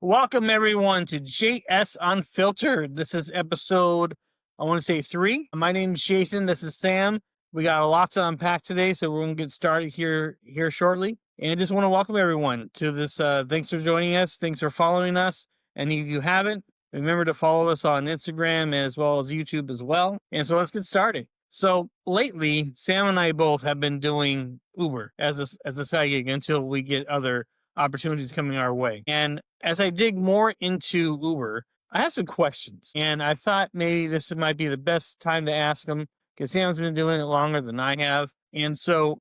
Welcome everyone to JS Unfiltered. This is episode, I want to say 3. My name is Jason. This is Sam. We got a lot to unpack today, so we're going to get started here shortly. And I just want to welcome everyone to this. Thanks for joining us. Thanks for following us. And if you haven't, remember to follow us on Instagram as well as YouTube as well. And so let's get started. So lately, Sam and I both have been doing Uber as a side gig until we get other opportunities coming our way. And as I dig more into Uber, I have some questions, and I thought maybe this might be the best time to ask them because Sam's been doing it longer than I have. And so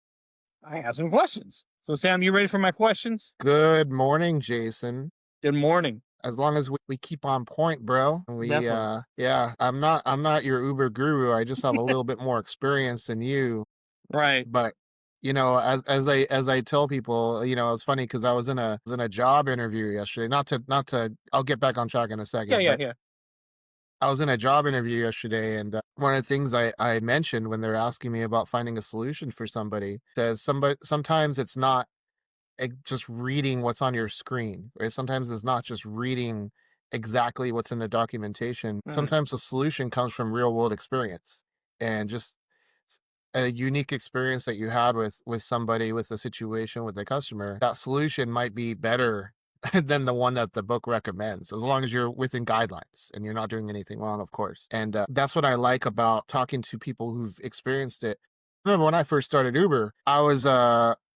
I have some questions. So Sam, you ready for my questions? Good morning, Jason. Good morning. As long as we keep on point, bro. Definitely. Yeah, I'm not your Uber guru. I just have a little bit more experience than you. Right. But as I tell people, it's funny because I was in a job interview yesterday. Not to I'll get back on track in a Yeah, second, yeah, but yeah. I was in a job interview yesterday, and one of the things I mentioned when they're asking me about finding a solution for somebody says sometimes it's not just reading what's on your screen, right? Sometimes it's not just reading exactly what's in the documentation. Mm, Sometimes the solution comes from real world experience and just a unique experience that you had with somebody, with a situation, with a customer. That solution might be better than the one that the book recommends, as long as you're within guidelines and you're not doing anything wrong, of course. And that's what I like about talking to people who've experienced it. Remember when I first started Uber,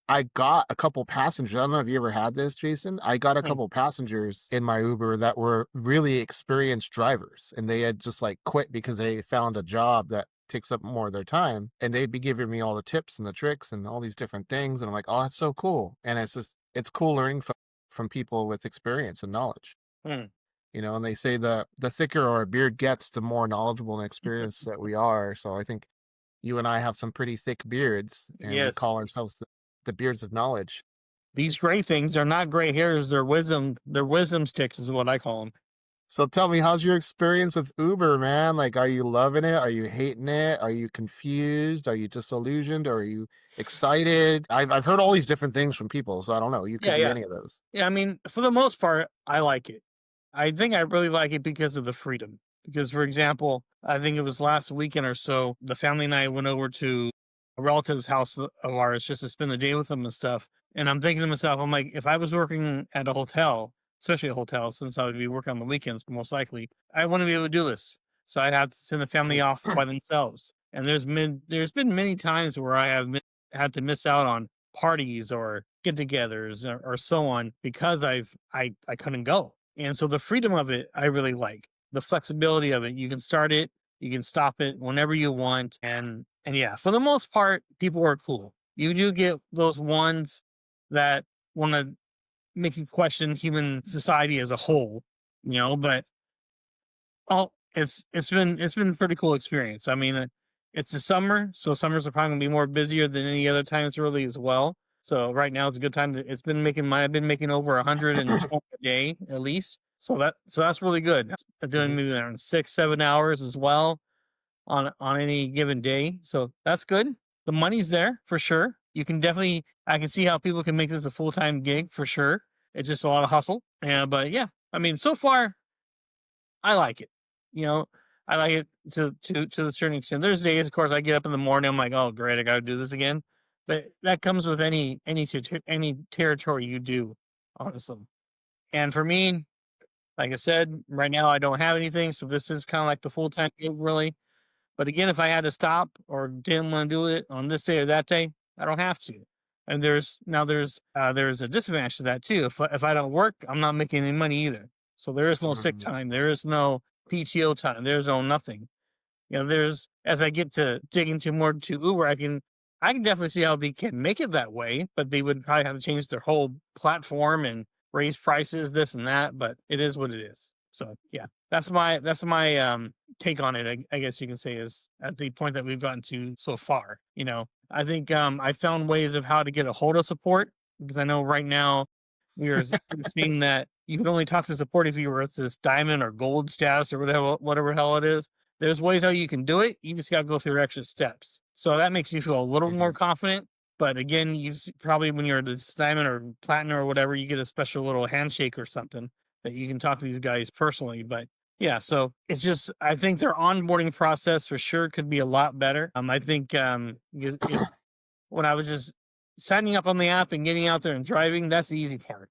I got a couple passengers. I don't know if you ever had this, Jason. I got a mm. couple passengers in my Uber that were really experienced drivers, and they had just like quit because they found a job that takes up more of their time, and they'd be giving me all the tips and the tricks and all these different things. And I'm like, oh, that's so cool. And it's cool learning from people with experience and knowledge. Mm. And they say the thicker our beard gets, the more knowledgeable and experienced that we are. So I think you and I have some pretty thick beards, and we Yes. call ourselves the beards of knowledge. These gray things are not gray hairs. They're wisdom. They're wisdom sticks is what I call them. So tell me, how's your experience with Uber, man? Like, are you loving it? Are you hating it? Are you confused? Are you disillusioned? Or are you excited? I've heard all these different things from people, so I don't know. You could Yeah, be yeah. any of those. Yeah, I mean, for the most part, I like it. I think I really like it because of the freedom. Because, for example, I think it was last weekend or so, the family and I went over to a relative's house of ours just to spend the day with them and stuff. And I'm thinking to myself, I'm like, if I was working at a hotel, especially a hotel, since I would be working on the weekends, most likely, I wouldn't be able to do this. So I'd have to send the family off by themselves. And there's been many times where I have had to miss out on parties or get-togethers or so on because I couldn't go. And so the freedom of it, I really like the flexibility of it. You can start it, you can stop it whenever you want, and yeah, for the most part, people are cool. You do get those ones that want to make you question human society as a whole, but it's been a pretty cool experience. I mean, it's the summer, so summers are probably gonna be more busier than any other times really as well. So right now is a good time to. I've been making over 120 a day at least. So that's really good. Doing Mhm. maybe around 6-7 hours as well on any given day. So that's good. The money's there for sure. You can definitely. I can see how people can make this a full time gig for sure. It's just a lot of hustle. Yeah, but yeah, I mean, so far I like it. You know, I like it to a certain extent. There's days, of course, I get up in the morning, I'm like, oh great, I got to do this again. But that comes with any territory you do, honestly. And for me, like I said, right now I don't have anything, so this is kind of like the full time gig, really. But again, if I had to stop or didn't want to do it on this day or that day, I don't have to. And there's a disadvantage to that too. If I don't work, I'm not making any money either. So there is no sick Mhm. time. There is no PTO time. There's no nothing. There's as I get to dig into more to Uber, I can definitely see how they can make it that way, but they would probably have to change their whole platform and raise prices, this and that. But it is what it is. So yeah, that's my take on it. I guess you can say is at the point that we've gotten to so far. I think I found ways of how to get a hold of support because I know right now we're seeing that you can only talk to support if you were at this diamond or gold status or whatever hell it is. There's ways how you can do it. You just got to go through extra steps. So that makes you feel a little more Mhm. confident. But again, probably when you're this diamond or platinum or whatever, you get a special little handshake or something. that you can talk to these guys personally. But yeah, so it's just I think their onboarding process for sure could be a lot better. I think because if when I was just signing up on the app and getting out there and driving, that's the easy part.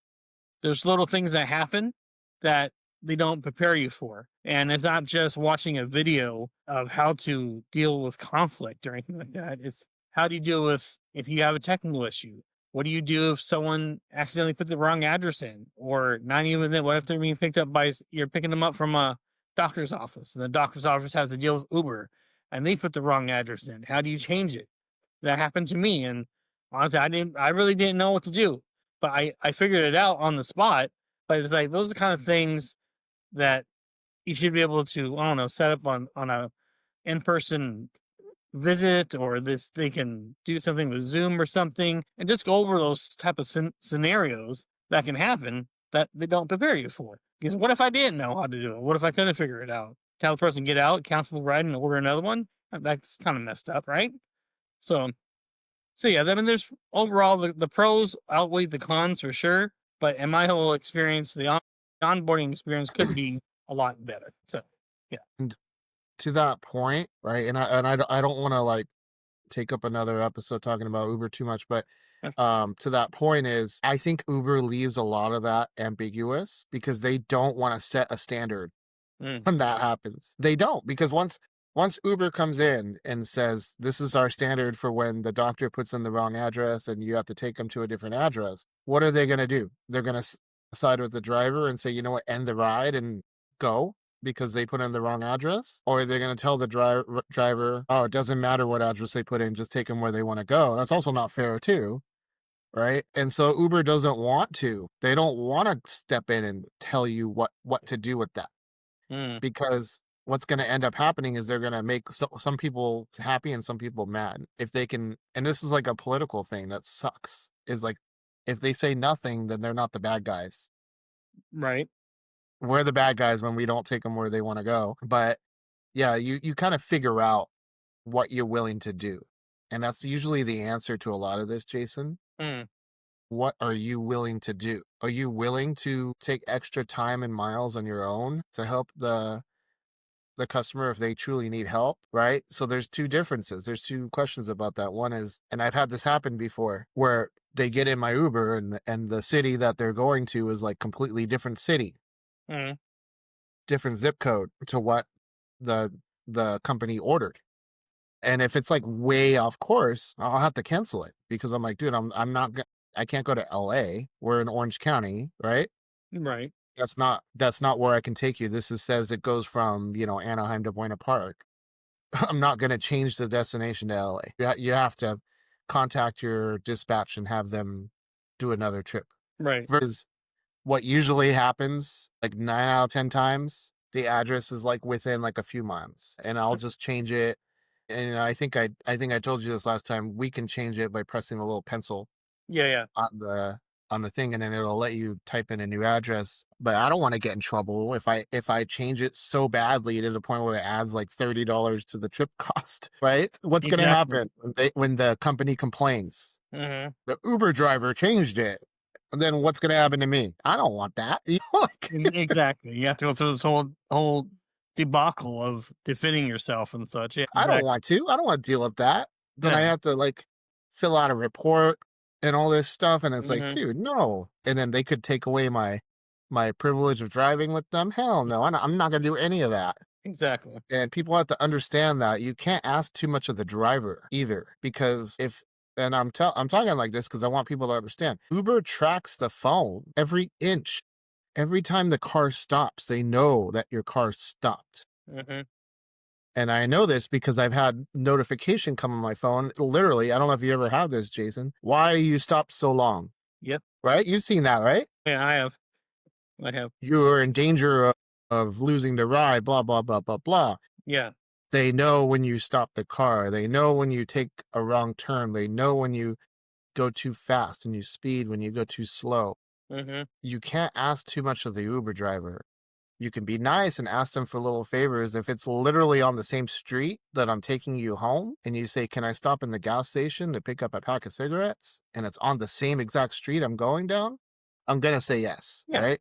There's little things that happen that they don't prepare you for. And it's not just watching a video of how to deal with conflict or anything like that. It's how do you deal with if you have a technical issue? What do you do if someone accidentally put the wrong address in? Or not even that, what if they're being picked up by, you're picking them up from a doctor's office and the doctor's office has to deal with Uber and they put the wrong address in? How do you change it? That happened to me. And honestly, I really didn't know what to do, but I figured it out on the spot. But it's like those are kind of things that you should be able to, I don't know, set up on a in person visit, or this they can do something with Zoom or something, and just go over those type of scenarios that can happen that they don't prepare you for. Because what if I didn't know how to do it? What if I couldn't figure it out? Tell the person get out, cancel the ride, and order another one. That's kind of messed up, right? So so yeah, I mean, there's overall the pros outweigh the cons for sure. But in my whole experience, onboarding experience could be a lot better. So yeah. And to that point, right? And I don't want to like take up another episode talking about Uber too much, but to that point is I think Uber leaves a lot of that ambiguous because they don't want to set a standard Mm, when that happens. They don't, because once Uber comes in and says this is our standard for when the doctor puts in the wrong address and you have to take them to a different address, what are they going to do? They're going to side with the driver and say, you know what, end the ride and go because they put in the wrong address, or they're going to tell the driver, oh, it doesn't matter what address they put in, just take them where they want to go. That's also not fair too, right? And so Uber doesn't want to. They don't want to step in and tell you what to do with that, mm, because what's going to end up happening is they're going to make some people happy and some people mad if they can. And this is like a political thing that sucks, is like if they say nothing, then they're not the bad guys. right. We're the bad guys when we don't take them where they want to go. But yeah, you kind of figure out what you're willing to do, and that's usually the answer to a lot of this, Jason. Mm, What are you willing to do? Are you willing to take extra time and miles on your own to help the customer if they truly need help, right? So there's two differences. There's two questions about that. One is, and I've had this happen before, where they get in my Uber and the city that they're going to is like completely different city, mm, different zip code to what the the company ordered. And if it's like way off course, I'll have to cancel it because I'm like, dude, I'm not I can't go to LA. We're in Orange County, right? right. That's not where I can take you. Says it goes from, Anaheim to Buena Park. I'm not going to change the destination to LA. You have to contact your dispatch and have them do another trip. Right. Versus what usually happens, like 9 out of 10 times, the address is like within like a few miles, and I'll just change it. And I think I told you this last time. We can change it by pressing a little pencil Yeah. Yeah. on the thing, and then it'll let you type in a new address. But I don't want to get in trouble if I change it so badly to the point where it adds like $30 to the trip cost, right? What's going to Exactly. happen when the company complains? Hmm. The Uber driver changed it. And then what's going to happen to me? I don't want that. Like, Exactly. You have to go through this whole debacle of defending yourself and such. Yeah. I don't Exactly. want to. I don't want to deal with that. Then I Yeah. have to like fill out a report and all this stuff, and it's like, Hmm. dude, no. And then they could take away my privilege of driving with them. Hell no, I'm not gonna do any of that. Exactly. And people have to understand that you can't ask too much of the driver either, because if and I'm talking like this because I want people to understand. Uber tracks the phone every inch. Every time the car stops, they know that your car stopped. Hmm. And I know this because I've had notification come on my phone. Literally, I don't know if you ever had this, Jason. Why are you stopped so long? Yep. Right? You've seen that, right? Yeah. I have. I have. You're in danger of losing the ride, blah, blah, blah, blah, blah. Yeah. They know when you stop the car. They know when you take a wrong turn. They know when you go too fast and you speed when you go too slow. Hmm. You can't ask too much of the Uber driver. You can be nice and ask them for little favors. If it's literally on the same street that I'm taking you home and you say, can I stop in the gas station to pick up a pack of cigarettes? And it's on the same exact street I'm going down, I'm going to say yes. Yeah. Right.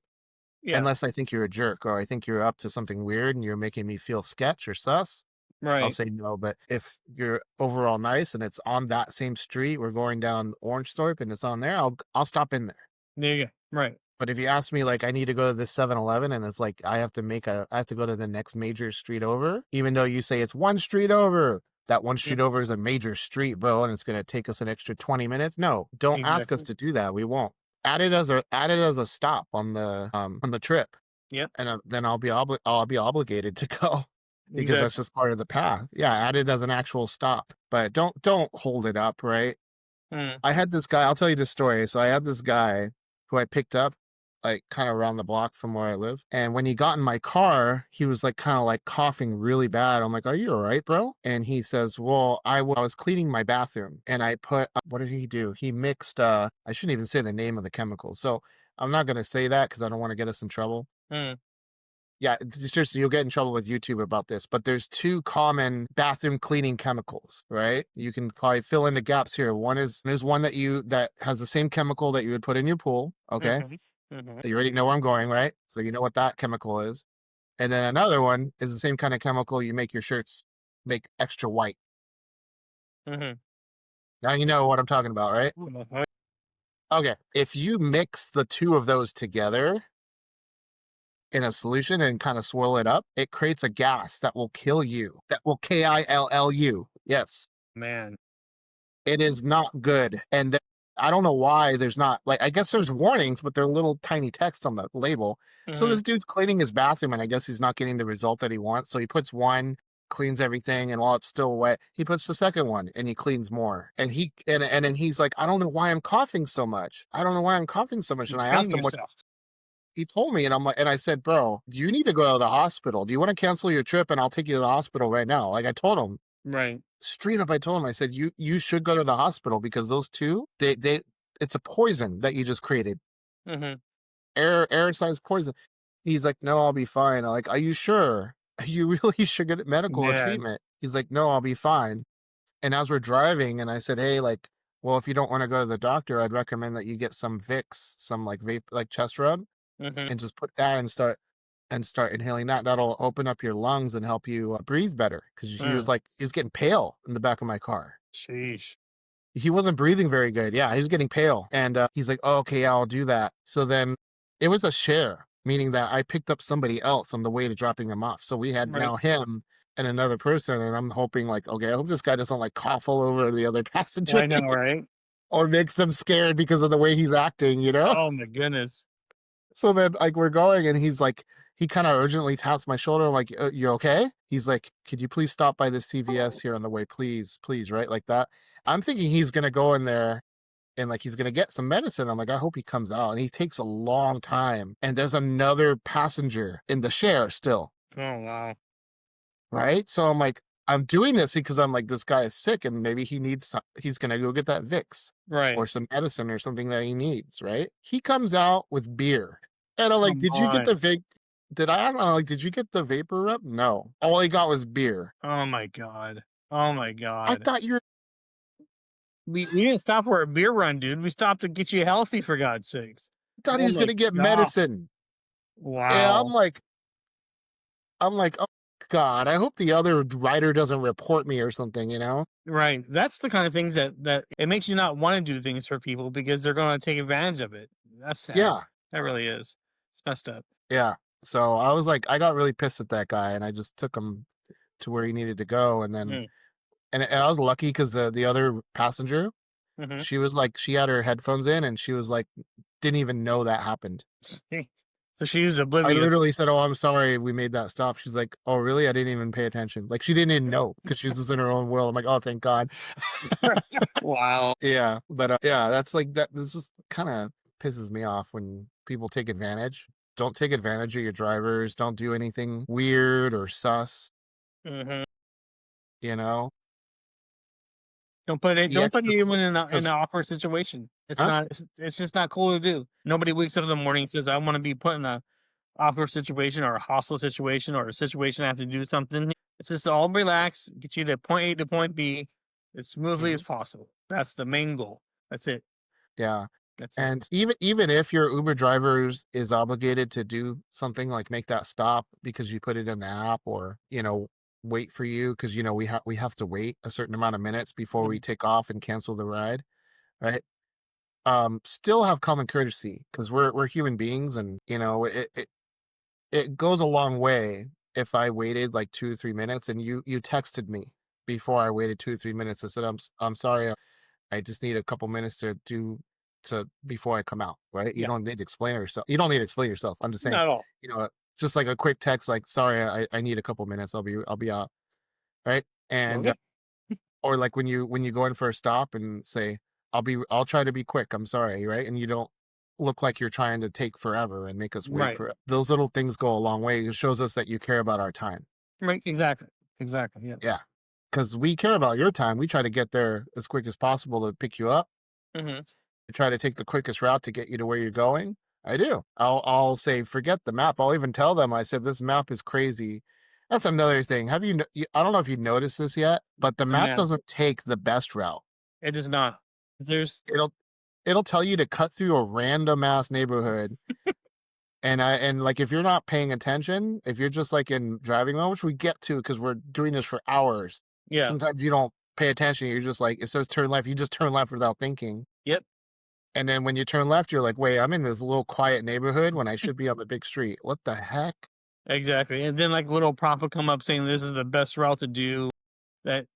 Yeah. unless I think you're a jerk or I think you're up to something weird and you're making me feel sketch or sus, I'll Right. say no. But if you're overall nice and it's on that same street, we're going down Orange Thorpe and it's on there, I'll stop in there. There you go. Right. But if you ask me, like, I need to go to this 7-Eleven and it's like I have to go to the next major street over, even though you say it's one street over, that one Yeah. street over is a major street, bro, and it's gonna take us an extra 20 minutes. No, don't ask us Exactly. to do that. We won't. Add it as a stop on the trip, Yep. and then I'll be obligated to go because that's Exactly. just part of the path. Yeah, add it as an actual stop, but don't hold it up, right? Mm. I had this guy, I'll tell you this story. So I had this guy who I picked up like kind of around the block from where I live. And when he got in my car, he was like kind of like coughing really bad. I'm like, "Are you all right, bro?" And he says, "Well, I was cleaning my bathroom and I put what did he do? He mixed I shouldn't even say the name of the chemicals. So I'm not going to say that cuz I don't want to get us in trouble. Mm. Yeah, it's just you'll get in trouble with YouTube about this, but there's two common bathroom cleaning chemicals, right? You can probably fill in the gaps here. One is there's one that has the same chemical that you would put in your pool, okay? Mhm. Mhm. You already know where I'm going, right? So you know what that chemical is. And then another one is the same kind of chemical you make your shirts make extra white. Mhm. Now you know what I'm talking about, right? Mhm. Okay. If you mix the two of those together in a solution and kind of swirl it up, it creates a gas that will kill you. That will KILLU. Yes. Man. It is not good. And I don't know why there's not like I guess there's warnings, but they're little tiny text on the label. So Mhm. this dude's cleaning his bathroom and I guess he's not getting the result that he wants. So he puts one, cleans everything, and while it's still wet, he puts the second one and he cleans more. And then he's like, I don't know why I'm coughing so much. I don't know why I'm coughing so much. You're And I killing asked him what yourself. he told me, and I'm like, and I said, bro, you need to go to the hospital. Do you want to cancel your trip and I'll take you to the hospital right now? Like I told him Right. straight up, I told him, I said, you should go to the hospital because those two, they it's a poison that you just created. Mhm. Air size poison. He's like, no, I'll be fine. I'm like, are you sure? You really should get medical or Man. treatment. He's like, no, I'll be fine. And as we're driving, and I said, hey, like, well, if you don't want to go to the doctor, I'd recommend that you get some Vicks, some like vape, like chest rub, Mhm. and just put that and start inhaling that. That'll open up your lungs and help you breathe better. Because Mm. he was getting pale in the back of my car. Sheesh. He wasn't breathing very good. Yeah, he was getting pale, and, he's like, "Oh, okay, yeah, I'll do that." So then it was a share, meaning that I picked up somebody else on the way to dropping him off. So we had Right. now him and another person, and I'm hoping like, "Okay, I hope this guy doesn't, like, cough all over the other passenger I know, right? or makes them scared because of the way he's acting," you know? Oh my goodness. So then, like, we're going, and he's like he kinda urgently taps my shoulder. I'm like, you okay?" He's like, "Could you please stop by the CVS here on the way, please, please," right, like that. I'm thinking he's gonna go in there and like he's gonna get some medicine. I'm like, I hope he comes out. And he takes a long time. And there's another passenger in the share still, Oh wow. right? So I'm like, I'm doing this because I'm like, this guy is sick and maybe he's gonna go get that Vicks Right. or some medicine or something that he needs, right? He comes out with beer. And I'm like, Come did you get on. the vape? Did I ask? I'm like, did you get the vapor rub? No. All he got was beer. Oh my god. Oh my I god. thought you're We didn't stop for a beer run, dude. We stopped to get you healthy for God's sakes. I thought he Oh was my gonna get god. medicine. And Wow. I'm like, "Oh god, I hope the other writer doesn't report me or something," you know? Right. That's the kind of things that it makes you not want to do things for people because they're going to take advantage of it. That's sad. Yeah, That really is. It's messed up. yeah. So, I was like I got really pissed at that guy, and I just took him to where he needed to go, and then Mm. and I was lucky because the other passenger, Mhm. she was like she had her headphones in, and she was like, didn't even know that happened. So she was I oblivious. literally said, "Oh, I'm sorry, we made that stop." She's like, "Oh, really? I didn't even pay attention." Like, she didn't even know because she's just in her own world. I'm like, "Oh, thank God." Wow. Yeah, but, yeah, that's like that this is kinda pisses me off when people take advantage. Don't take advantage of your drivers, don't do anything weird or sus, Mhm. you know? The Don't put extra anyone in an because awkward situation. huh? It's just not cool to do. Nobody wakes up in the morning and says, "I want to be put in a awkward situation or a hostile situation or a situation I have to do something." It's just all relax, get you to point A to point B as smoothly as Mhm. possible. That's the main goal. That's it. Yeah. That's it. And even if your Uber drivers is obligated to do something like make that stop because you put it in the app or, wait for you because we have to wait a certain amount of minutes before we Mhm. take off and cancel the ride, right? Still have common courtesy because we're human beings and it goes a long way if I waited like 2 or 3 minutes and you texted me before I waited 2 or 3 minutes and said, I'm sorry, I just need a couple minutes to before I come out, right? You Yeah. don't need to explain yourself. You don't need to explain yourself. I'm just saying, Not at all. you know, just like a quick text, like, sorry, I need a couple minutes. I'll be out, right? And Okay. or like when you go in for a stop and say, I'll try to be quick. I'm sorry, right? And you don't look like you're trying to take forever and make us wait Right. for it. Those little things go a long way. It shows us that you care about our time. Right. Exactly. Exactly. Yeah. Yes. Because we care about your time. We try to get there as quick as possible to pick you up. Hmm. I try to take the quickest route to get you to where you're going. I do. I'll say, forget the map. I'll even tell them, I said, this map is crazy. That's another thing. I don't know if you noticed this yet, but the map Man, doesn't take the best route. it is not. There's It'll tell you to cut through a random ass neighborhood. And like if you're not paying attention, if you're just like in driving mode, which we get to because we're doing this for hours, yeah. sometimes you don't pay attention. You're just like, it says turn left. You just turn left without thinking. Yep. And then when you turn left, you're like, wait, I'm in this little quiet neighborhood when I should be on the big street. What the heck? Exactly. And then like little prompt will come up saying this is the best route to do that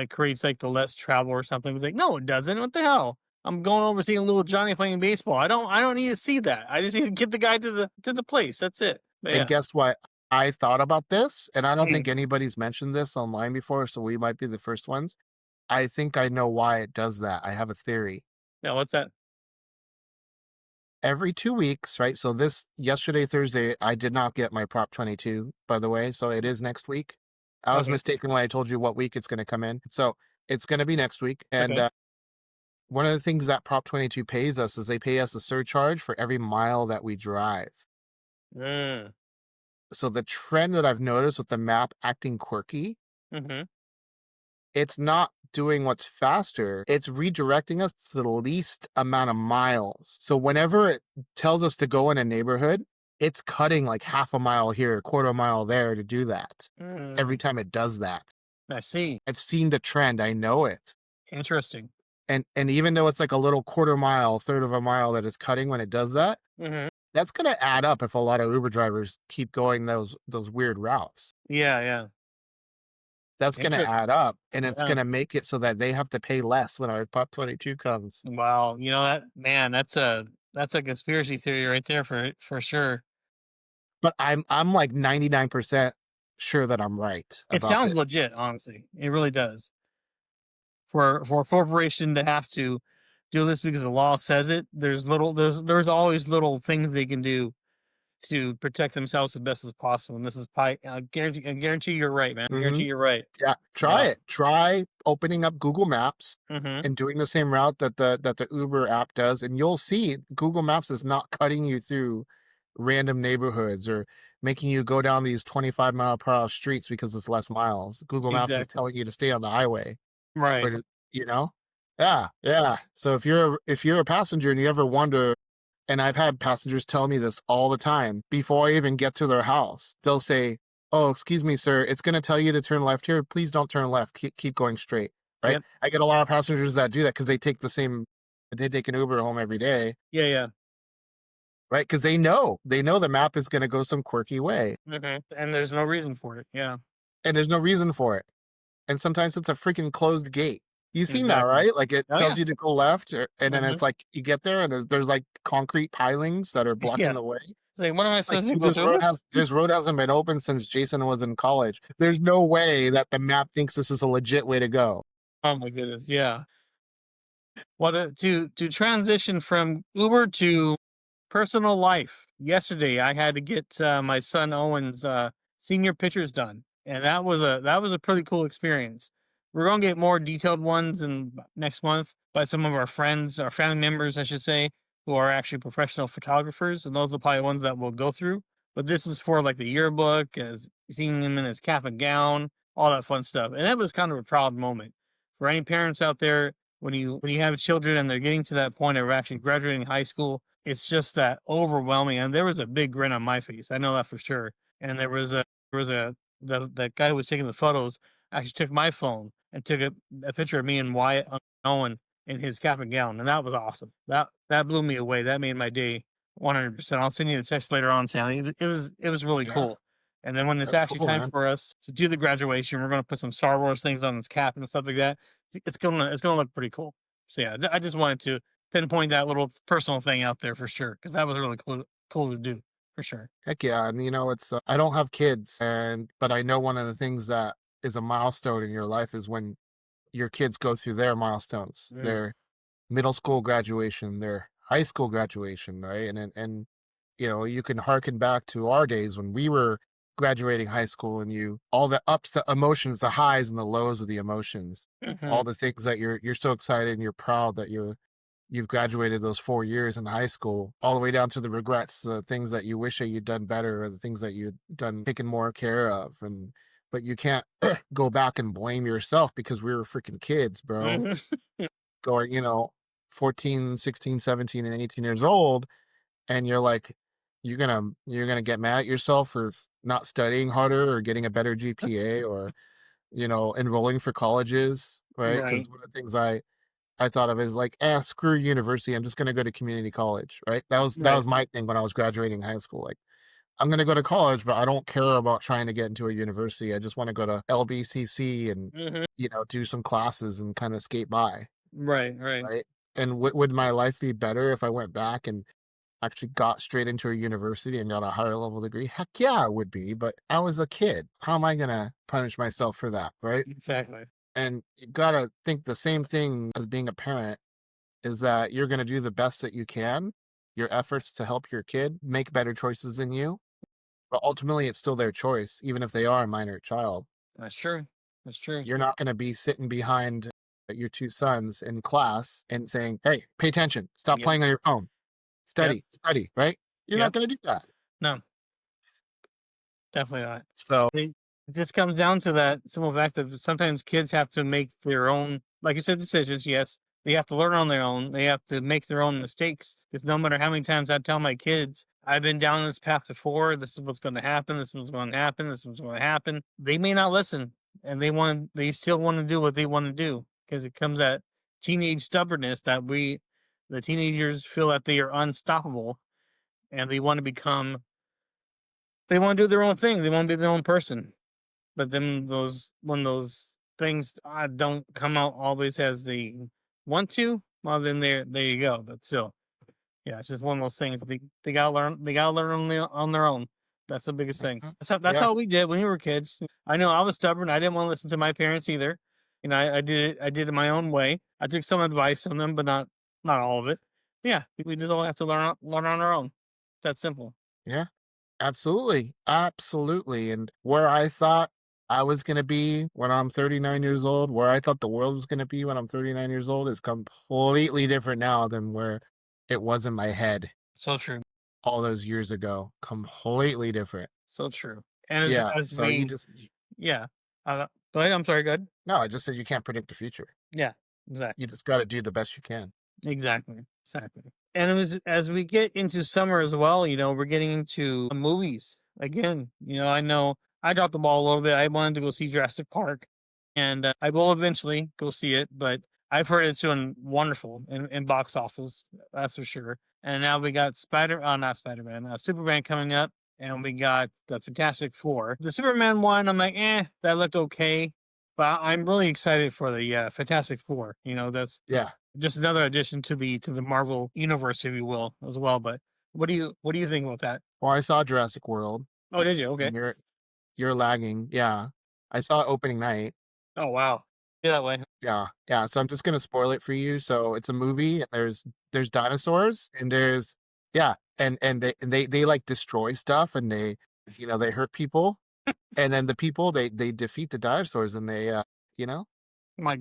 creates like the less travel or something. It's like, no, it doesn't. What the hell? I'm going over seeing little Johnny playing baseball. I don't need to see that. I just need to get the guy to the place. That's it. But And yeah. guess what? I thought about this, and I don't Mhm. think anybody's mentioned this online before, so we might be the first ones. I think I know why it does that. I have a theory. Yeah, what's that? Every 2 weeks, right? So this yesterday, Thursday, I did not get my Prop 22, by the way. So it is next week. I was Okay. mistaken when I told you what week it's going to come in. So it's going to be next week. And Okay. one of the things that Prop 22 pays us is they pay us a surcharge for every mile that we drive. Mm. So the trend that I've noticed with the map acting quirky, Hmm. it's not doing what's faster, it's redirecting us to the least amount of miles. So whenever it tells us to go in a neighborhood, it's cutting like half a mile here, a quarter mile there to do that. Mm. Every time it does that. I see. I've seen the trend, I know it. Interesting. And even though it's like a little quarter mile, third of a mile that it's cutting when it does that, Hmm. that's gonna add up if a lot of Uber drivers keep going those weird routes. Yeah. Yeah. That's gonna Interesting. add up, and it's Yeah. gonna make it so that they have to pay less when our Prop 22 comes. Wow. You know that man. That's a conspiracy theory right there for sure. But I'm like 99% sure that I'm right It about sounds this. legit, honestly. It really does. For a corporation to have to do this because the law says it, there's always little things they can do to protect themselves the best as possible. And this is probably I guarantee you're right, man. I guarantee Mhm. you're right. Yeah, try Yeah. it. Try opening up Google Maps Mm-hmm. and doing the same route that the Uber app does, and you'll see Google Maps is not cutting you through random neighborhoods or making you go down these 25-mile-per-hour streets because it's less miles. Google Maps is Exactly. telling you to stay on the highway. Right. Or to you know? Yeah, yeah. So if you're a passenger and you ever wonder, and I've had passengers tell me this all the time before I even get to their house, they'll say, "Oh, excuse me, sir, it's gonna tell you to turn left here. Please don't turn left. Keep going straight." Right? Yep. I get a lot of passengers that do that because they take an Uber home every day, Yeah. Yeah. right? Because they know the map is gonna go some quirky way, Hmm. And there's no reason for it. Yeah. and there's no reason for it. And sometimes it's a freaking closed gate. You've seen that, Exactly. right? Like, it Oh yeah. tells you to go left, and then Hmm. it's like you get there, and there's, like, concrete pilings that are blocking Yeah. the way. It's like, what am I Like, supposed to dude, go through this? this road hasn't been open since Jason was in college. There's no way that the map thinks this is a legit way to go. Oh my goodness. Yeah. Well, to transition from Uber to personal life. Yesterday, I had to get my son Owen's senior pictures done, and that was a pretty cool experience. We're gonna get more detailed ones in next month by some of our friends, our family members, I should say, who are actually professional photographers, and those are probably ones that we'll go through. But this is for like the yearbook, as seeing him in his cap and gown, all that fun stuff, and that was kind of a proud moment for any parents out there. when you have children and they're getting to that point of actually graduating high school, it's just that overwhelming. And there was a big grin on my face. I know that for sure. And there was a that guy who was taking the photos actually took my phone and took a picture of me and Wyatt Owen in his cap and gown, and that was awesome. That blew me away. That made my day 100%. I'll send you the text later on, Sally. It was really Yeah, cool. And then when it's that's actually cool, time man. for us to do the graduation, we're gonna put some Star Wars things on his cap and stuff like that. It's gonna look pretty cool. So yeah, I just wanted to pinpoint that little personal thing out there for sure because that was really cool to do for sure. Heck yeah, and, it's, I don't have kids, but I know one of the things that is a milestone in your life is when your kids go through their milestones, Mm, their middle school graduation, their high school graduation, right? And you can harken back to our days when we were graduating high school and you all the ups, the emotions, the highs and the lows of the emotions, all mhm, the things that you're so excited and you're proud that you've graduated those 4 years in high school, all the way down to the regrets, the things that you wish that you'd done better or the things that you'd done taken more care of. And but you can't go back and blame yourself because we were freaking kids, bro. mhm. Going, 14, 16, 17, and 18 years old, and you're like, you're gonna get mad at yourself for not studying harder or getting a better GPA or, enrolling for colleges, right? Right, Because one of the things I thought of is like, screw university. I'm just gonna go to community college, right? That was right. my thing when I was graduating high school. Like, I'm gonna go to college, but I don't care about trying to get into a university. I just want to go to LBCC and Mhm. do some classes and kind of skate by, Right, right. right? And would my life be better if I went back and actually got straight into a university and got a higher level degree? Heck yeah, it would be. But I was a kid. How am I gonna punish myself for that, right? Exactly. And you gotta think the same thing as being a parent is that you're going to do the best that you can, your efforts to help your kid make better choices than you. But ultimately, it's still their choice, even if they are a minor child. That's true. That's true. You're not going to be sitting behind your two sons in class and saying, "Hey, pay attention, stop Yep. playing on your phone, Yep. study," right? You're not Yep. going to do that. No, definitely not. So, It just comes down to that simple fact that sometimes kids have to make their own, like you said, decisions. Yes, they have to learn on their own. They have to make their own mistakes. Because no matter how many times I tell my kids, I've been down this path before. This is what's going to happen. This is what's going to happen. This is what's going to happen. They may not listen, and they still want to do what they want to do because it comes at teenage stubbornness that the teenagers feel that they are unstoppable and they want to do their own thing. They want to be their own person. But then when those things don't come out always as they want to, well then there you go. But still, yeah, it's just one of those things. They gotta learn. They gotta learn on their own. That's the biggest thing. mhm, That's yeah, how we did when we were kids. I know I was stubborn. I didn't want to listen to my parents either. I did it my own way. I took some advice from them, but not all of it. Yeah, we just all have to learn on our own. It's that simple. yeah. Absolutely. Absolutely. And where I thought I was going to be when I'm 39 years old, where I thought the world was going to be when I'm 39 years old is completely different now than where it was in my head So true. all those years ago. Completely different. So true. And Yeah. as So you we just, yeah. Go ahead. I'm sorry. Go ahead. no, I just said you can't predict the future. Yeah. Exactly. You just got to do the best you can. Exactly. Exactly. And it was as we get into summer as well, we're getting into movies again. I know I dropped the ball a little bit. I wanted to go see Jurassic Park, and I will eventually go see it. But I've heard it's doing wonderful in box office. That's for sure. And now we got not Spider Man, Superman coming up, and we got the Fantastic Four. The Superman one, I'm like, that looked okay, but I'm really excited for the Fantastic Four. That's Yeah. just another addition to the Marvel universe, if you will, as well. But what do you think about that? Well, I saw Jurassic World Oh, did you? Okay. and you're lagging. Yeah. I saw opening night. Oh, wow. Yeah, that way. Yeah, yeah, so I'm just gonna spoil it for you. So it's a movie, and there's dinosaurs, and there's yeah, and they like destroy stuff, and they hurt people, and then the people they defeat the dinosaurs, and you know,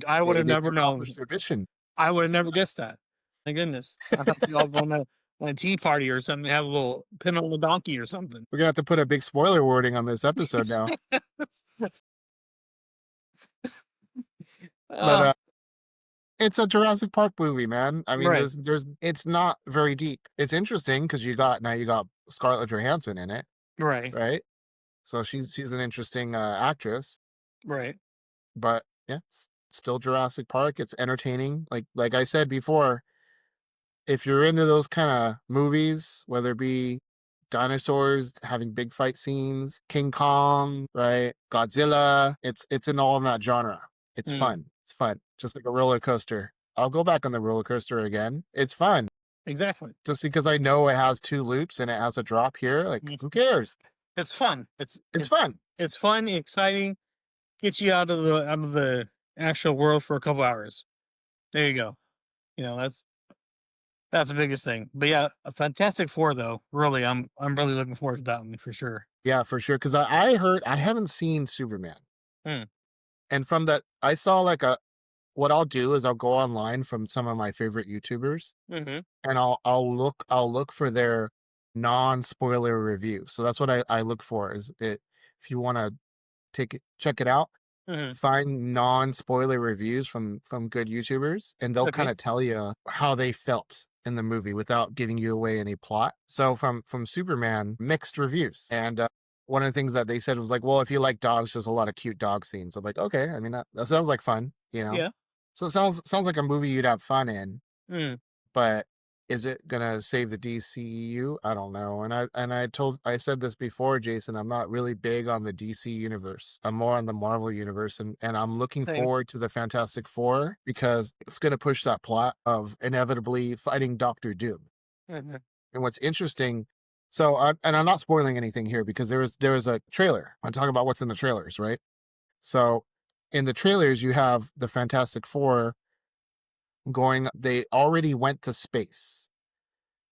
I would have they never known. accomplish their mission. I would have never guessed that. My goodness. I thought you all going to a tea party or something, have a little pin on the donkey or something. We're gonna have to put a big spoiler warning on this episode now, but oh, it's a Jurassic Park movie, man. I mean, Right, there's it's not very deep. It's interesting because you got Scarlett Johansson in it, right, right? So she's an interesting, actress, right. but yeah, still Jurassic Park. It's entertaining. Like I said before, if you're into those kinda movies, whether it be dinosaurs having big fight scenes, King Kong, right? Godzilla, it's in all in that genre. It's Mm, fun. It's fun, just like a roller coaster. I'll go back on the roller coaster again. It's fun. exactly. Just because I know it has 2 loops and it has a drop here, like, Mm. who cares? It's fun. It's fun. It's fun, exciting, gets you out of the actual world for a couple hours. There you go. You know, that's the biggest thing. But yeah, a Fantastic Four though, really, I'm really looking forward to that one for sure. Yeah, for sure. Because I heard I haven't seen Superman, Mm, and from that I saw, like, a what I'll do is I'll go online from some of my favorite YouTubers, mhm, and I'll look for their non-spoiler review. So that's what I look for is it if you wanna take it check it out, mhm. find non-spoiler reviews from good YouTubers, and they'll Okay. kinda tell you how they felt in the movie without giving you away any plot. So from Superman, mixed reviews, and, one of the things that they said was like, "Well, if you like dogs, there's a lot of cute dog scenes." I'm like, "Okay, I mean, that sounds like fun," you know? Yeah. So it sounds like a movie you'd have fun in, Mm, but is it gonna save the DCEU? I don't know. I said this before, Jason, I'm not really big on the DC universe. I'm more on the Marvel universe and I'm looking same. forward to the Fantastic Four because it's gonna push that plot of inevitably fighting Doctor Doom. Mhm. And what's interesting so and I'm not spoiling anything here because there was a trailer. I'm talking about what's in the trailers, right? So in the trailers you have the Fantastic Four going they already went to space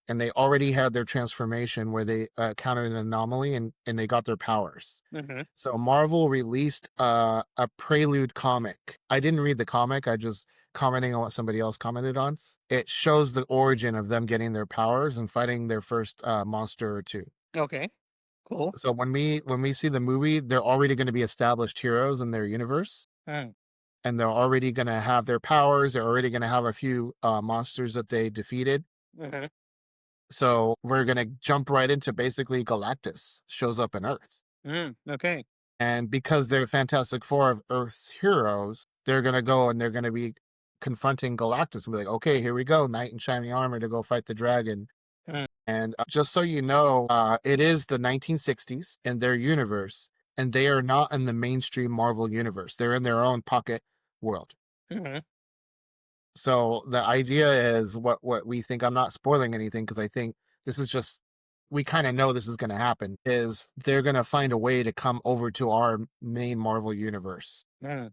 and they already had their transformation where they counted an anomaly and they got their powers. Mhm. So Marvel released a prelude comic. I didn't read the comic. I just commenting on what somebody else commented on. It shows the origin of them getting their powers and fighting their first monster or two. Okay. Cool. So when we see the movie, they're already going to be established heroes in their universe, Mm, and they're already going to have their powers. They're already going to have a few monsters that they defeated. mhm. So we're gonna jump right into basically Galactus shows up in Earth. Okay. And because they're Fantastic Four of Earth's heroes, they're gonna go and they're gonna be confronting Galactus and be like, okay, here we go, knight in shining armor to go fight the dragon. Mm, And just so you know, it is the 1960s in their universe, and they are not in the mainstream Marvel universe. They're in their own pocket world. mhm. So the idea is what we think I'm not spoiling anything because I think this is just we kind of know this is going to happen is they're going to find a way to come over to our main Marvel universe. Mm,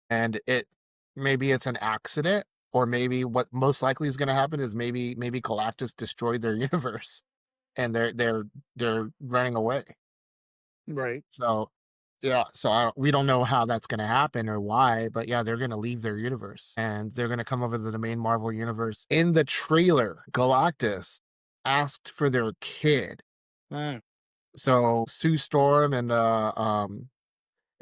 And it maybe it's an accident or maybe what most likely is going to happen is maybe Galactus destroyed their universe and they're running away. right. So yeah, so we don't know how that's going to happen or why, but yeah, they're going to leave their universe and they're going to come over to the main Marvel universe. In the trailer, Galactus asked for their kid. Mm, So Sue Storm and